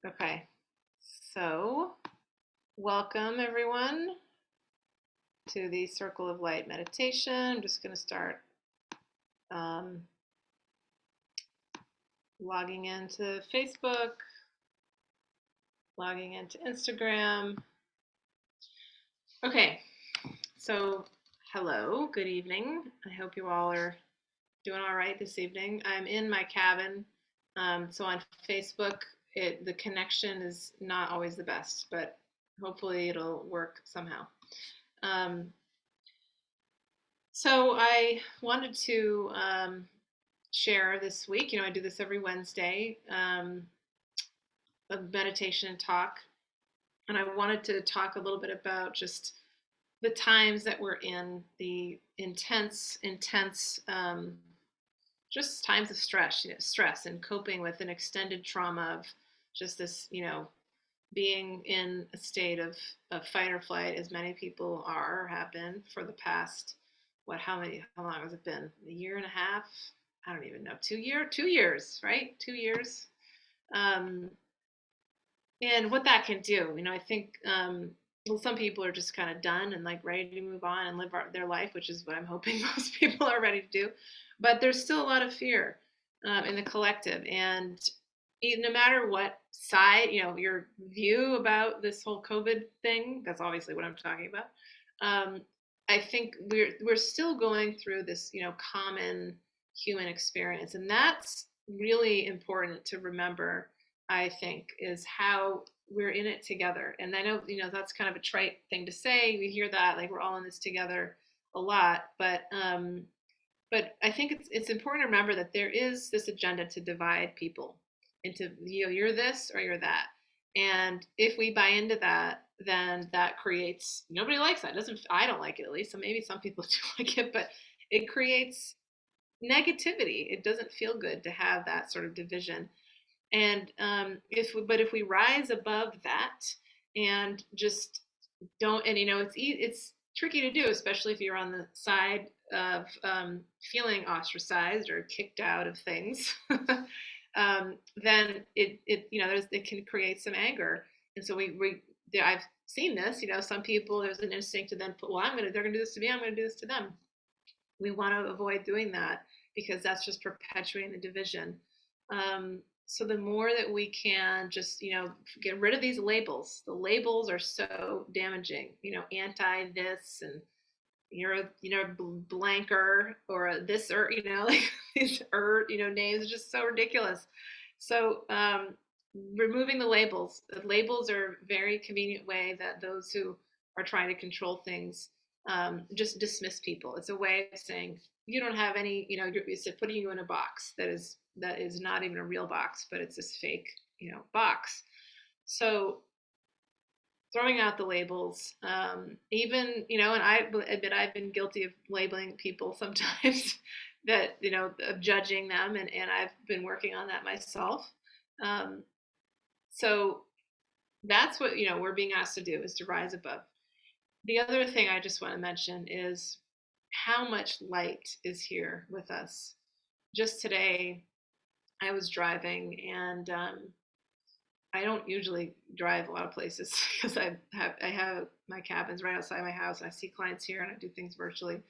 Okay, so welcome everyone to the Circle of Light meditation. I'm just going to start um, logging into Facebook, logging into Instagram. Okay, so hello, good evening. I hope you all are doing all right this evening. I'm in my cabin, so on Facebook, the connection is not always the best, but hopefully it'll work somehow. Um, So I wanted to share this week. I do this every Wednesday, a meditation talk, and I wanted to talk a little bit about just the times that we're in, the intense, just times of stress and coping with an extended trauma of just this, being in a state of fight or flight, as many people are or have been for the past, how long has it been? A year and a half? I don't even know. 2 years, right? 2 years. Um, and what that can do, I think, well, some people are just kind of done and like ready to move on and live their life, which is what I'm hoping most people are ready to do. But there's still a lot of fear in the collective. And no matter what side, your view about this whole COVID thing, that's obviously what I'm talking about. Um, I think we're still going through this, common human experience, and that's really important to remember. I think is how we're in it together. And I know, that's kind of a trite thing to say. We hear that like we're all in this together a lot, but I think it's important to remember that there is this agenda to divide people into, you're this or you're that. And if we buy into that, then that creates, nobody likes that. It doesn't, I don't like it, at least. So maybe some people do like it, but it creates negativity. It doesn't feel good to have that sort of division. And if we rise above that and just don't, and it's tricky to do, especially if you're on the side of feeling ostracized or kicked out of things. Then it can create some anger, and so I've seen this. Some people, there's an instinct to then put, well, they're gonna do this to me, I'm gonna do this to them. We want to avoid doing that because that's just perpetuating the division. So the more that we can just, get rid of these labels. The labels are so damaging. Anti this, and you're a blanker or a this, or like these names are just so ridiculous. So removing the labels. The labels are a very convenient way that those who are trying to control things just dismiss people. It's a way of saying you don't have any, it's putting you in a box that is not even a real box, but it's this fake, box. So throwing out the labels, even, and I admit I've been guilty of labeling people sometimes, that, of judging them, and I've been working on that myself. Um, so that's what, we're being asked to do, is to rise above. The other thing I just want to mention is how much light is here with us. Just today, I was driving, and I don't usually drive a lot of places because I have my cabins right outside my house, and I see clients here, and I do things virtually.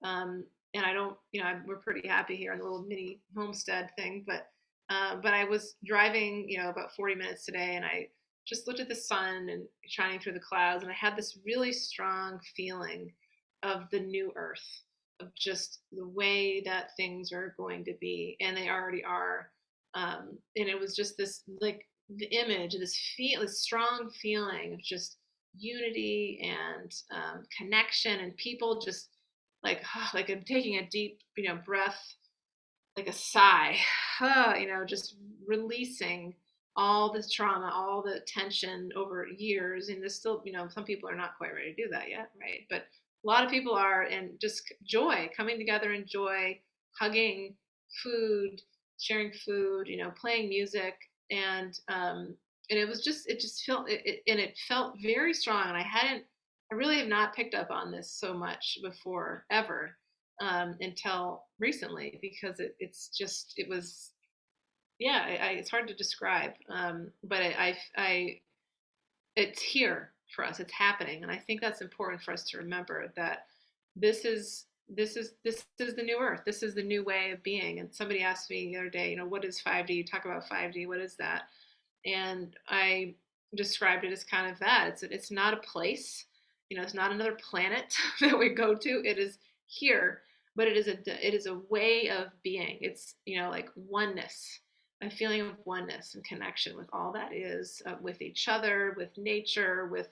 And I don't, we're pretty happy here in the little mini homestead thing, but I was driving, about 40 minutes today, and I just looked at the sun and shining through the clouds, and I had this really strong feeling of the new earth, of just the way that things are going to be, and they already are. And it was just this, like, the image, this strong feeling of just unity and connection, and people just like I'm taking a deep, breath, like a sigh, just releasing all this trauma, all the tension over years. And there's still, some people are not quite ready to do that yet, right? But a lot of people are, and just joy, coming together in joy, hugging, food, sharing food, playing music, and it just felt and it felt very strong. And I really have not picked up on this so much before, ever, until recently, because it was Yeah, it's hard to describe, but it's here for us. It's happening, and I think that's important for us to remember that this is the new Earth. This is the new way of being. And somebody asked me the other day, what is 5D? You talk about 5D. What is that? And I described it as kind of that. It's not a place. It's not another planet that we go to. It is here, but it is a way of being. It's like oneness, a feeling of oneness and connection with all that is, with each other, with nature, with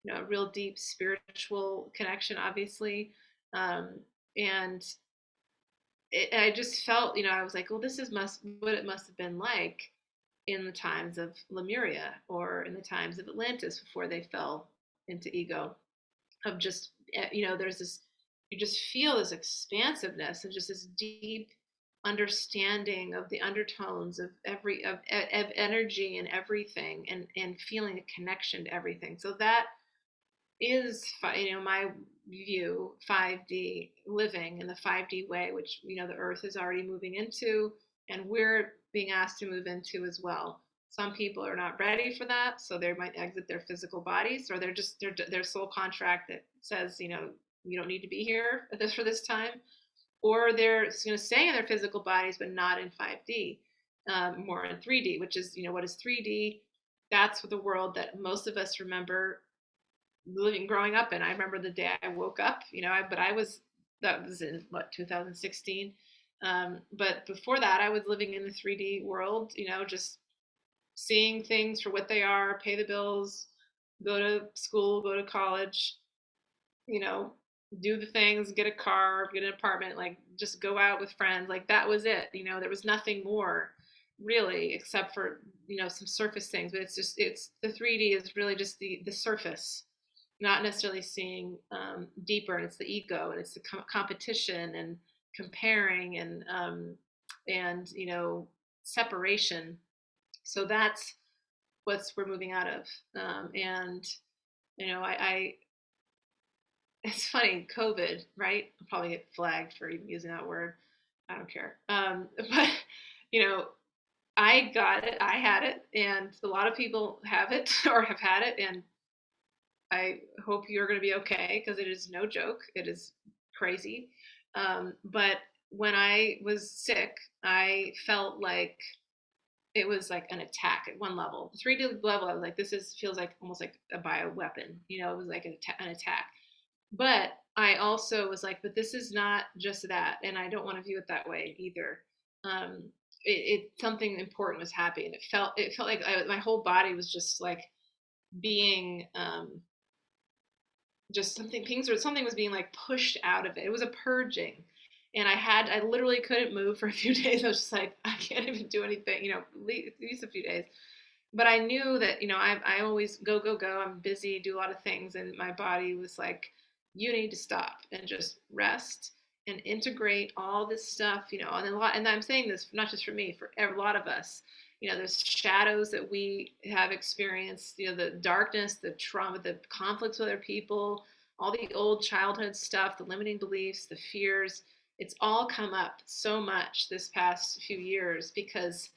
a real deep spiritual connection, obviously. And I just felt, I was like, well, this is must what it must have been like in the times of Lemuria or in the times of Atlantis before they fell into ego, of just, there's this, you just feel this expansiveness and just this deep understanding of the undertones of of energy and everything, and feeling a connection to everything. So that is, my view, 5D, living in the 5D way, which the earth is already moving into, and we're being asked to move into as well. Some people are not ready for that, so they might exit their physical bodies, or they're just their soul contract that says, you don't need to be here at this for this time, or they're going to stay in their physical bodies but not in 5D, more in 3D, which is, what is 3D? That's the world that most of us remember living, growing up in. I remember the day I woke up, but that was in what, 2016. But before that, I was living in the 3D world, just seeing things for what they are, pay the bills, go to school, go to college, you know, do the things, get a car, get an apartment, like just go out with friends. Like that was it. There was nothing more really except for, some surface things. But it's the 3D is really just the surface, not necessarily seeing deeper. And it's the ego, and it's the competition and comparing, and separation. So that's what we're moving out of. And I it's funny, COVID, right? I'll probably get flagged for even using that word. I don't care. But you know, I got it, I had it, and a lot of people have it or have had it, and I hope you're going to be okay, because it is no joke. It is crazy. But when I was sick, I felt like it was like an attack at one level. The 3D level, I was like, feels like almost like a bio weapon. It was like an attack. But I also was like, but this is not just that, and I don't want to view it that way either. Um, something important was happening. It felt like my whole body was just like being, just something was being like pushed out of it. It was a purging, and I literally couldn't move for a few days. I was just like, I can't even do anything, at least a few days. But I knew that, I always go, go, go. I'm busy, do a lot of things. And my body was like, you need to stop and just rest and integrate all this stuff, and I'm saying this not just for me, for a lot of us. There's shadows that we have experienced, the darkness, the trauma, the conflicts with other people, all the old childhood stuff, the limiting beliefs, the fears. It's all come up so much this past few years, because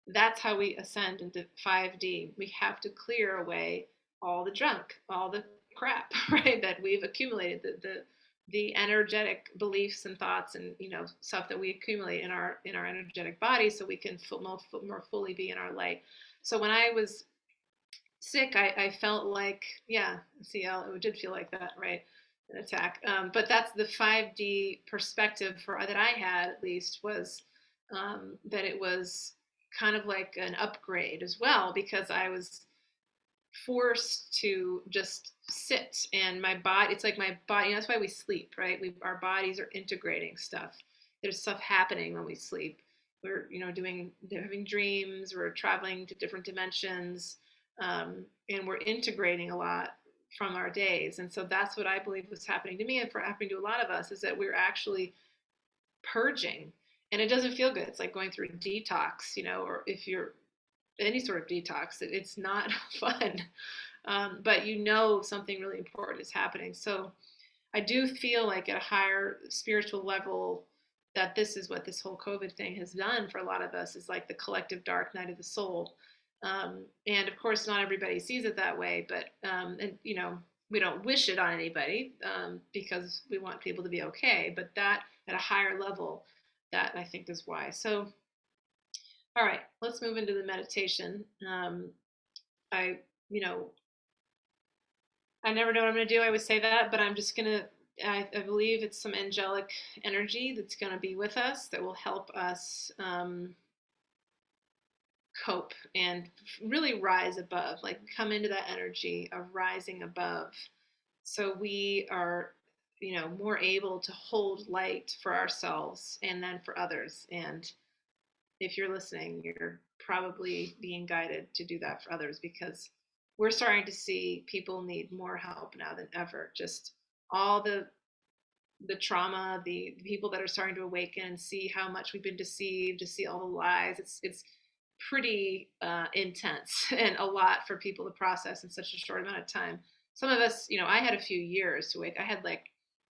that's how we ascend into 5D. We have to clear away all the junk, all the crap, right, that we've accumulated, the energetic beliefs and thoughts, and stuff that we accumulate in our energetic body, so we can more fully be in our light. So when I was sick, I felt like, yeah, see, it did feel like that, right? An attack. But that's the 5D perspective that I had, at least, was that it was kind of like an upgrade as well, because I was forced to just sit, and my body, it's like my body, that's why we sleep, right? Our bodies are integrating stuff. There's stuff happening when we sleep. We're having dreams, we're traveling to different dimensions, and we're integrating a lot from our days. And so that's what I believe was happening to me, and for happening to a lot of us, is that we're actually purging. And it doesn't feel good. It's like going through a detox, or if you're any sort of detox, it's not fun. But something really important is happening. So I do feel like at a higher spiritual level, that this is what this whole COVID thing has done for a lot of us, is like the collective dark night of the soul. And of course, not everybody sees it that way, but, and you know, we don't wish it on anybody, because we want people to be okay. But that at a higher level, that I think is why. So, all right, let's move into the meditation. I, you know, I never know what I'm going to do. I would say that, but I'm just going to, I believe it's some angelic energy that's going to be with us that will help us cope and really rise above, like come into that energy of rising above. So we are, you know, more able to hold light for ourselves and then for others. And if you're listening, you're probably being guided to do that for others, because we're starting to see people need more help now than ever. Just all the trauma, the people that are starting to awaken and see how much we've been deceived, to see all the lies. It's pretty intense and a lot for people to process in such a short amount of time. Some of us, you know, I had a few years to wake. I had like,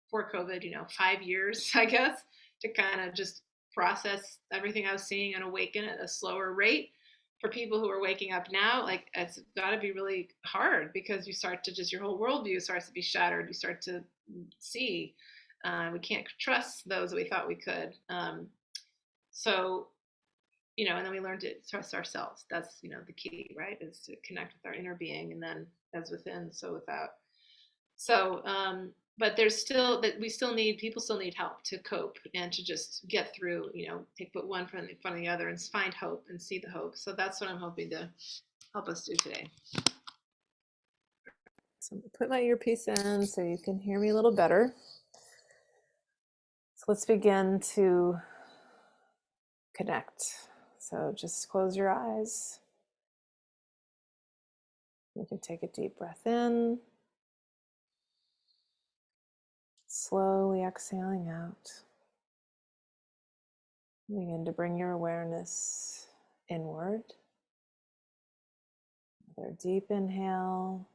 before COVID, you know, 5 years, I guess, to kind of just process everything I was seeing and awaken at a slower rate. For people who are waking up now, like, it's got to be really hard, because you start to just, your whole worldview starts to be shattered. You start to see we can't trust those that we thought we could. So, you know, and then we learn to trust ourselves. That's, you know, the key, right? Is to connect with our inner being, and then as within, so without. So, but there's still that we still need, people still need help to cope and to just get through, you know, put one in front of the other and find hope and see the hope. So that's what I'm hoping to help us do today. So I'm gonna put my earpiece in so you can hear me a little better. So let's begin to connect. So just close your eyes. You can take a deep breath in, slowly exhaling out. Begin to bring your awareness inward. Another deep inhale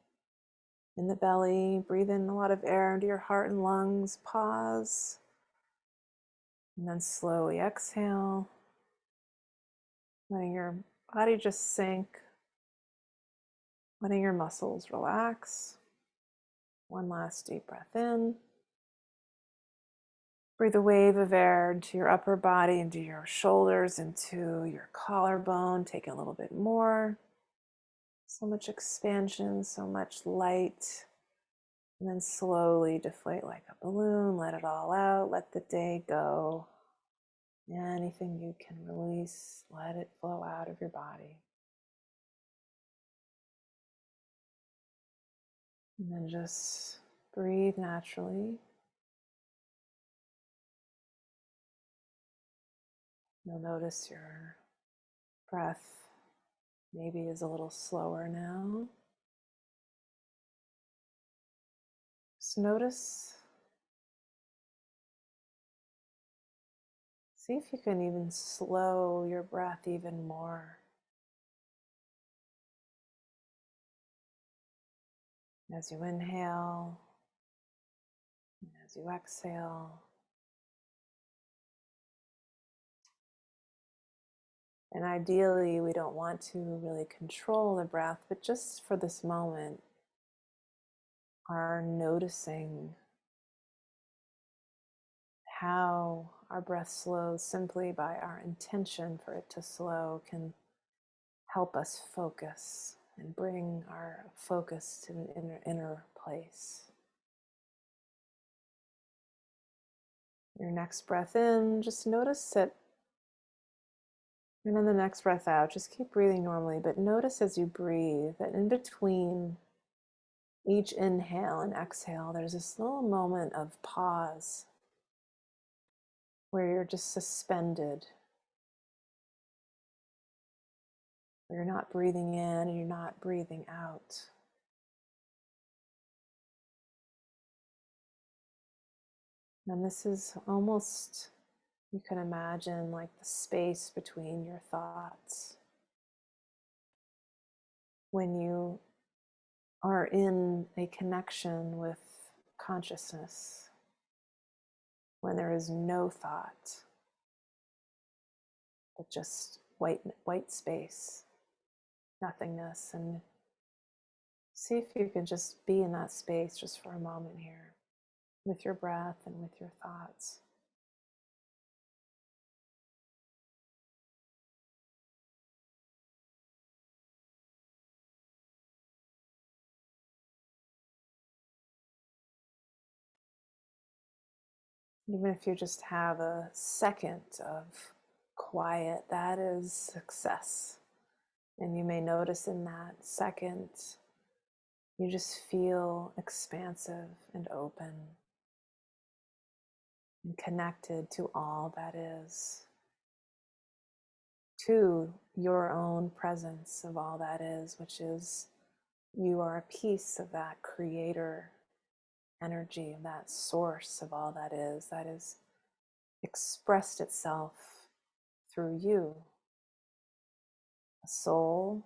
in the belly. Breathe in a lot of air into your heart and lungs. Pause. And then slowly exhale. Letting your body just sink. Letting your muscles relax. One last deep breath in. Breathe a wave of air into your upper body, into your shoulders, into your collarbone. Take a little bit more. So much expansion, so much light. And then slowly deflate like a balloon. Let it all out. Let the day go. Anything you can release, let it flow out of your body. And then just breathe naturally. You'll notice your breath maybe is a little slower now. Just notice. See if you can even slow your breath even more. As you inhale, and as you exhale. And ideally, we don't want to really control the breath, but just for this moment, are noticing how our breath slows simply by our intention for it to slow can help us focus and bring our focus to an inner place. Your next breath in, just notice it. And then the next breath out, just keep breathing normally, but notice as you breathe that in between each inhale and exhale, there's this little moment of pause where you're just suspended, where you're not breathing in and you're not breathing out. And this is almost, you can imagine, like the space between your thoughts. When you are in a connection with consciousness, when there is no thought, but just white space, nothingness. And see if you can just be in that space just for a moment here with your breath and with your thoughts. Even if you just have a second of quiet, that is success. And you may notice in that second, you just feel expansive and open and connected to all that is, to your own presence of all that is, which is you are a piece of that creator energy, of that source of all that is expressed itself through you, a soul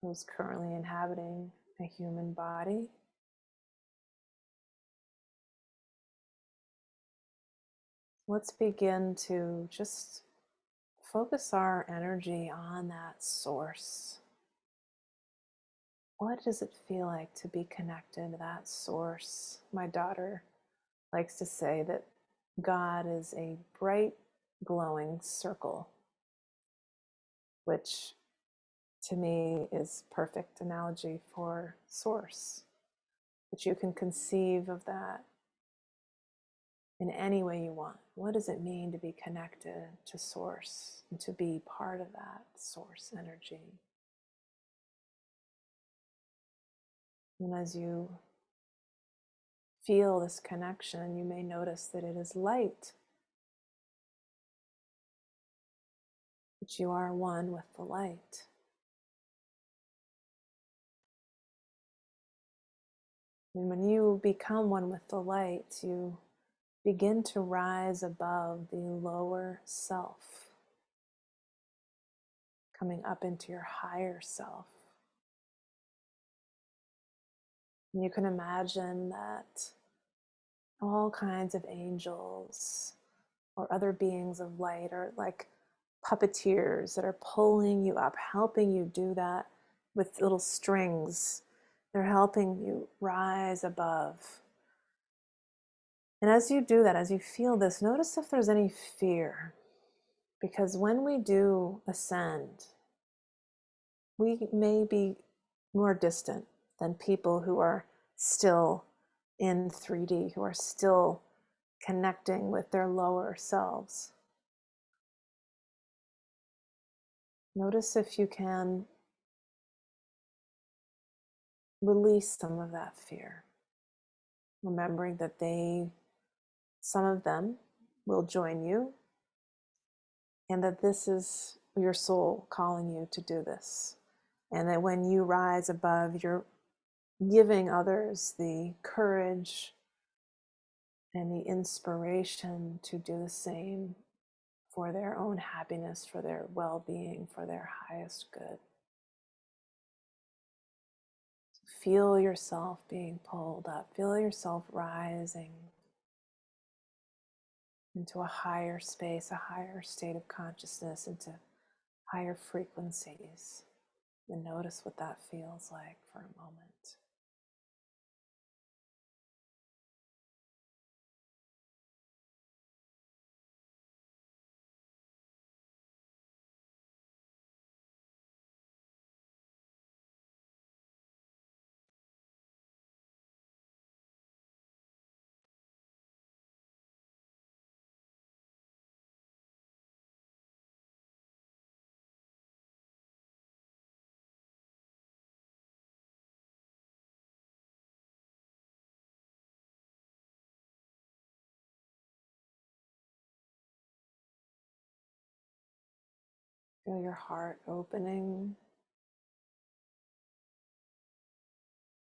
who's currently inhabiting a human body. Let's begin to just focus our energy on that source. What does it feel like to be connected to that source? My daughter likes to say that God is a bright, glowing circle, which to me is perfect analogy for source. But you can conceive of that in any way you want. What does it mean to be connected to source and to be part of that source energy? And as you feel this connection, you may notice that it is light, that you are one with the light. And when you become one with the light, you begin to rise above the lower self, coming up into your higher self. And you can imagine that all kinds of angels or other beings of light are like puppeteers that are pulling you up, helping you do that with little strings. They're helping you rise above. And as you do that, as you feel this, notice if there's any fear. Because when we do ascend, we may be more distant than people who are still in 3D, who are still connecting with their lower selves. Notice if you can release some of that fear, remembering that some of them will join you, and that this is your soul calling you to do this. And that when you rise above, you're giving others the courage and the inspiration to do the same for their own happiness, for their well-being, for their highest good. Feel yourself being pulled up. Feel yourself rising into a higher space, a higher state of consciousness, into higher frequencies. And notice what that feels like for a moment. Feel your heart opening.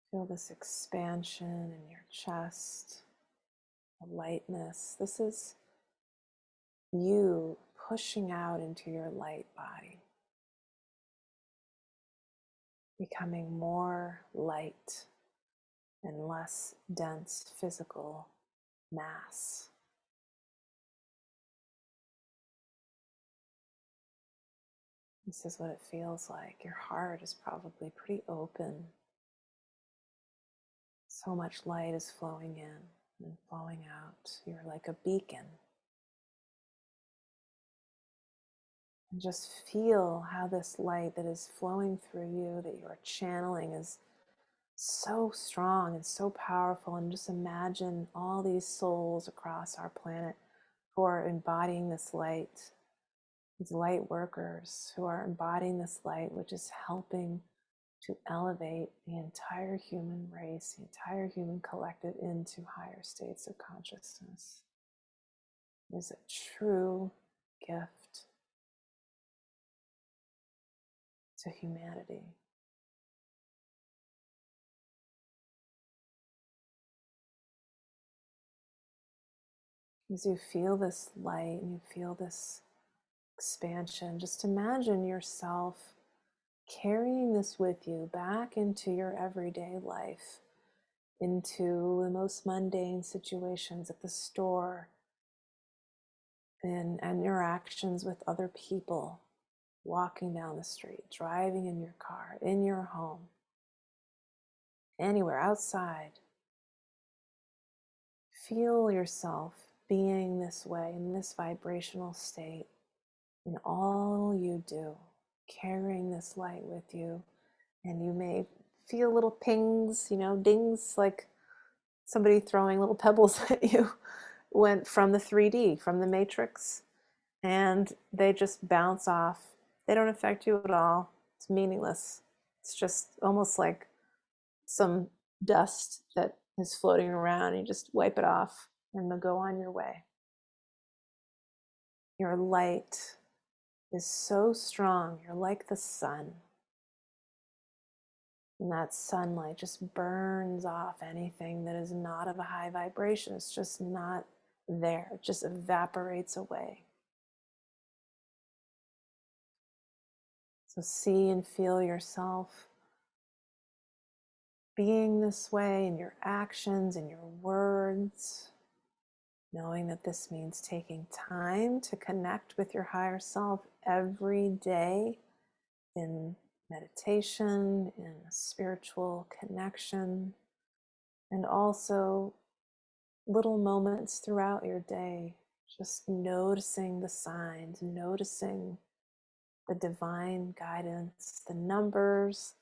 Feel this expansion in your chest, a lightness. This is you pushing out into your light body, becoming more light and less dense physical mass. This is what it feels like. Your heart is probably pretty open. So much light is flowing in and flowing out. You're like a beacon. And just feel how this light that is flowing through you, that you are channeling, is so strong and so powerful. And just imagine all these souls across our planet who are embodying this light, these light workers who are embodying this light, which is helping to elevate the entire human race, the entire human collective into higher states of consciousness. It is a true gift to humanity. As you feel this light and you feel this expansion, just imagine yourself carrying this with you back into your everyday life, into the most mundane situations at the store, in interactions with other people, walking down the street, driving in your car, in your home, anywhere outside. Feel yourself being this way, in this vibrational state, in all you do, carrying this light with you. And you may feel little pings, dings, like somebody throwing little pebbles at you, went from the 3D, from the matrix, and they just bounce off. They don't affect you at all. It's meaningless. It's just almost like some dust that is floating around. You just wipe it off and go on your way. Your light is so strong. You're like the sun. And that sunlight just burns off anything that is not of a high vibration. It's just not there. It just evaporates away. So see and feel yourself being this way in your actions, in your words, knowing that this means taking time to connect with your higher self every day in meditation, in spiritual connection, and also little moments throughout your day, just noticing the signs, noticing the divine guidance, the numbers,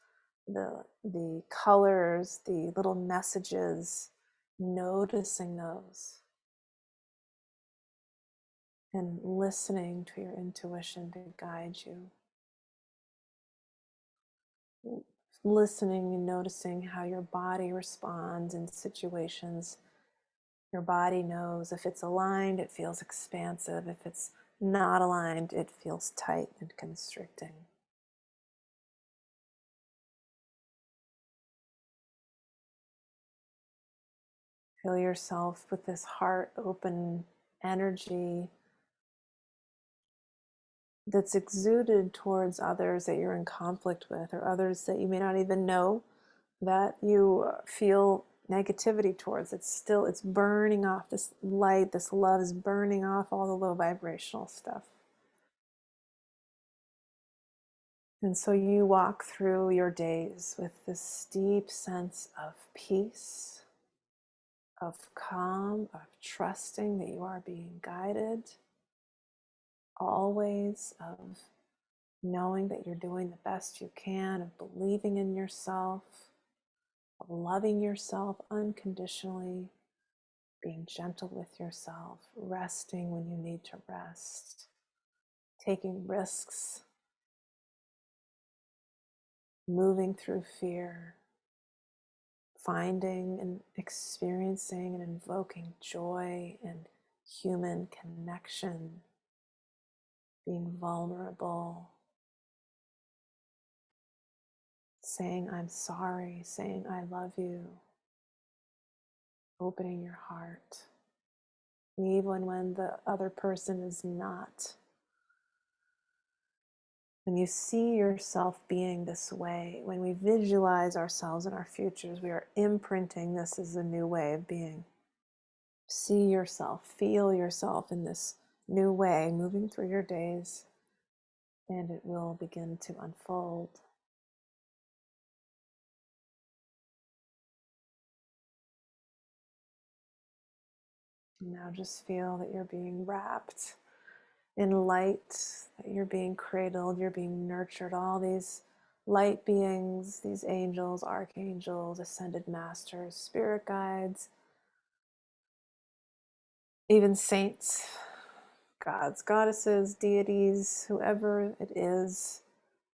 the colors, the little messages, noticing those and listening to your intuition to guide you. Listening and noticing how your body responds in situations. Your body knows if it's aligned, it feels expansive. If it's not aligned, it feels tight and constricting. Feel yourself with this heart open energy that's exuded towards others that you're in conflict with, or others that you may not even know that you feel negativity towards. It's burning off. This light, this love is burning off all the low vibrational stuff. And so you walk through your days with this deep sense of peace, of calm, of trusting that you are being guided, always, of knowing that you're doing the best you can, of believing in yourself, of loving yourself unconditionally, being gentle with yourself, resting when you need to rest, taking risks, moving through fear, finding and experiencing and invoking joy and human connection, being vulnerable, saying I'm sorry, saying I love you, opening your heart, even when the other person is not. When you see yourself being this way, when we visualize ourselves in our futures, we are imprinting this as a new way of being. See yourself, feel yourself in this new way, moving through your days. and it will begin to unfold. Now just feel that you're being wrapped in light, that you're being cradled, you're being nurtured. All these light beings, these angels, archangels, ascended masters, spirit guides, even saints, gods, goddesses, deities, whoever it is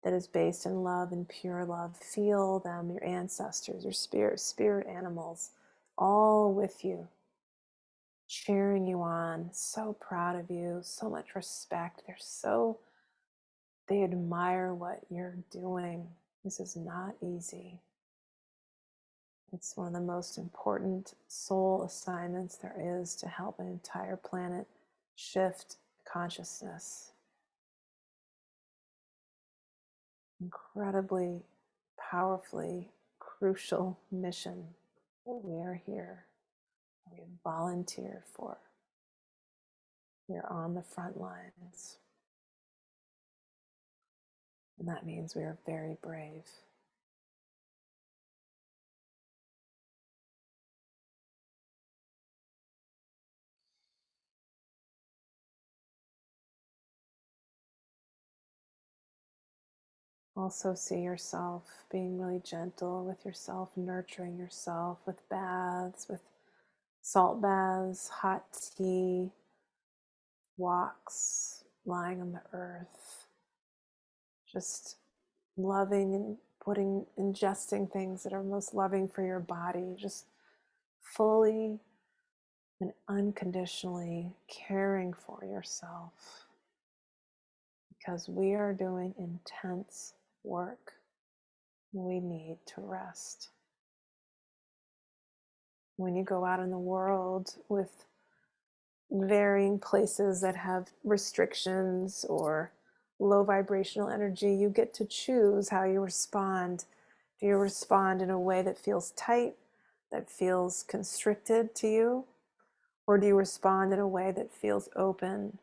that is based in love and pure love. Feel them, your ancestors, your spirit animals, all with you, cheering you on, so proud of you, so much respect. They admire what you're doing. This is not easy. It's one of the most important soul assignments there is to help an entire planet shift consciousness. Incredibly, powerfully crucial mission that we are here. We volunteer for. We are on the front lines. And that means we are very brave. Also see yourself being really gentle with yourself, nurturing yourself with baths, with salt baths, hot tea, walks, lying on the earth, just loving and ingesting things that are most loving for your body, just fully and unconditionally caring for yourself, because we are doing intense work. We need to rest. When you go out in the world with varying places that have restrictions or low vibrational energy, you get to choose how you respond. Do you respond in a way that feels tight, that feels constricted to you? Or do you respond in a way that feels open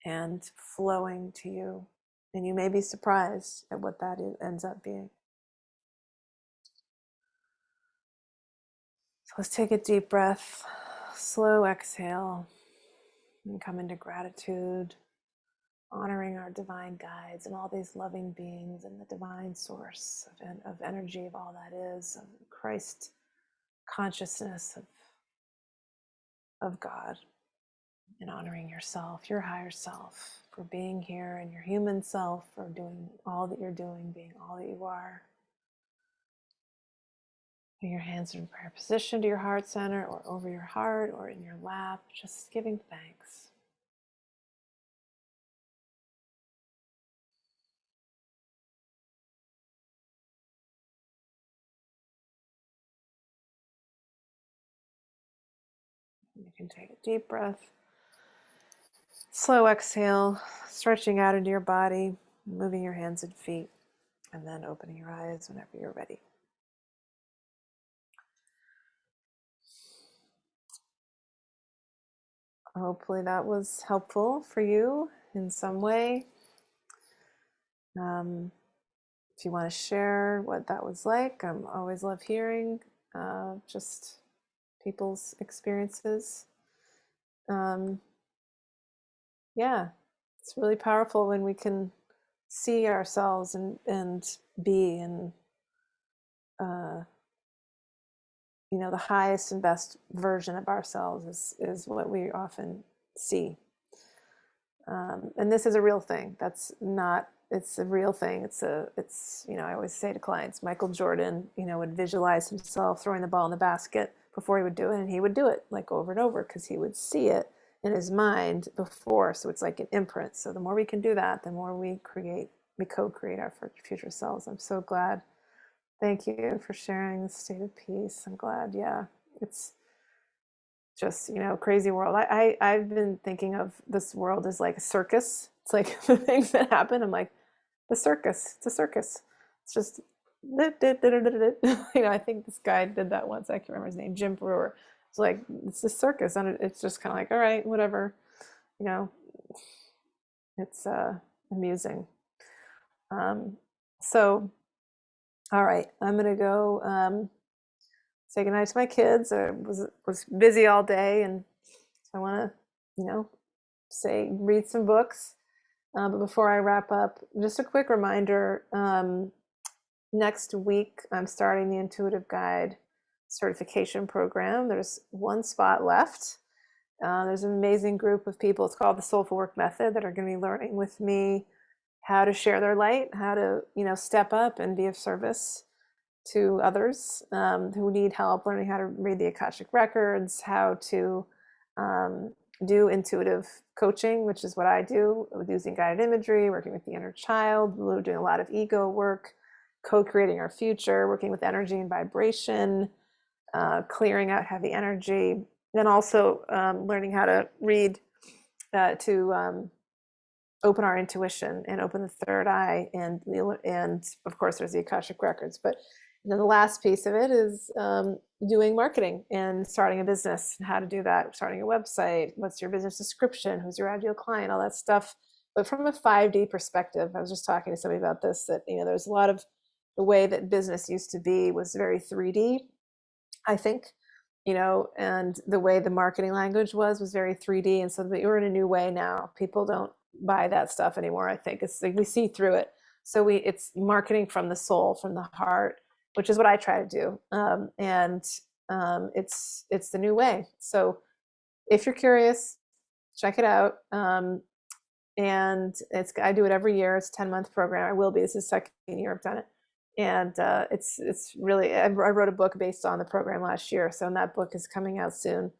and flowing to you? And you may be surprised at what that ends up being. So let's take a deep breath, slow exhale, and come into gratitude, honoring our divine guides and all these loving beings and the divine source of energy of all that is, of Christ consciousness of God, and honoring yourself, your higher self, for being here, and your human self for doing all that you're doing, being all that you are. Put your hands in prayer position to your heart center or over your heart or in your lap, just giving thanks. You can take a deep breath, slow exhale, stretching out into your body, moving your hands and feet, and then opening your eyes whenever you're ready. Hopefully that was helpful for you in some way. If you want to share what that was like, I always love hearing just people's experiences. Yeah, it's really powerful when we can see ourselves and be in the highest and best version of ourselves is what we often see. And this is a real thing. It's a real thing. I always say to clients, Michael Jordan, would visualize himself throwing the ball in the basket before he would do it. And he would do it like over and over because he would see it in his mind before. So it's like an imprint. So the more we can do that, the more we co-create our future selves. I'm so glad. Thank you for sharing the state of peace. I'm glad. Yeah, it's just, crazy world. I've been thinking of this world as like a circus. It's like the things that happen. I'm like, the circus. It's a circus. It's just, I think this guy did that once. I can't remember his name, Jim Brewer. It's like, it's a circus. And it's just kind of like, all right, whatever, it's amusing. So, all right, I'm gonna go say goodnight to my kids. I was busy all day, and so I want to, say read some books. But before I wrap up, just a quick reminder. Next week, I'm starting the Intuitive Guide certification program. There's one spot left. There's an amazing group of people. It's called the Soulful Work Method that are going to be learning with me how to share their light, how to, step up and be of service to others who need help learning how to read the Akashic records, how to do intuitive coaching, which is what I do, with using guided imagery, working with the inner child, doing a lot of ego work, co-creating our future, working with energy and vibration, clearing out heavy energy, and also learning how to read to open our intuition and open the third eye, and of course there's the Akashic records. But then the last piece of it is doing marketing and starting a business, and how to do that, starting a website, what's your business description, who's your ideal client, all that stuff. But from a 5D perspective, I was just talking to somebody about this, that there's a lot of the way that business used to be was very 3D, I think, and the way the marketing language was very 3D. And so we're in a new way now. People don't buy that stuff anymore. I think it's like we see through it. So it's marketing from the soul, from the heart, which is what I try to do. And it's the new way. So if you're curious, check it out. And I do it every year. It's a 10-month program. I will be. This is the second year I've done it. And it's really, I wrote a book based on the program last year. So that book is coming out soon.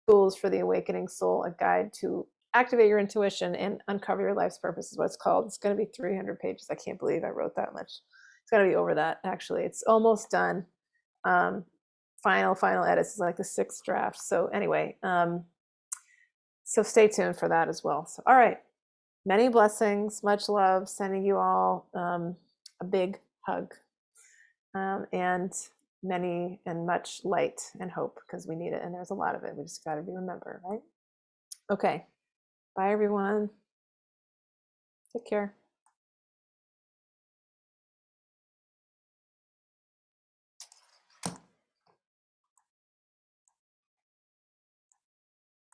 Tools for the Awakening Soul, a guide to activate your intuition and uncover your life's purpose is what it's called. It's going to be 300 pages. I can't believe I wrote that much. It's going to be over that, actually. It's almost done. Final edits is like the 6th draft. So anyway, so stay tuned for that as well. So, all right. Many blessings, much love, sending you all a big hug, and many and much light and hope, because we need it, and there's a lot of it. We just got to remember, right? Okay. Bye, everyone. Take care.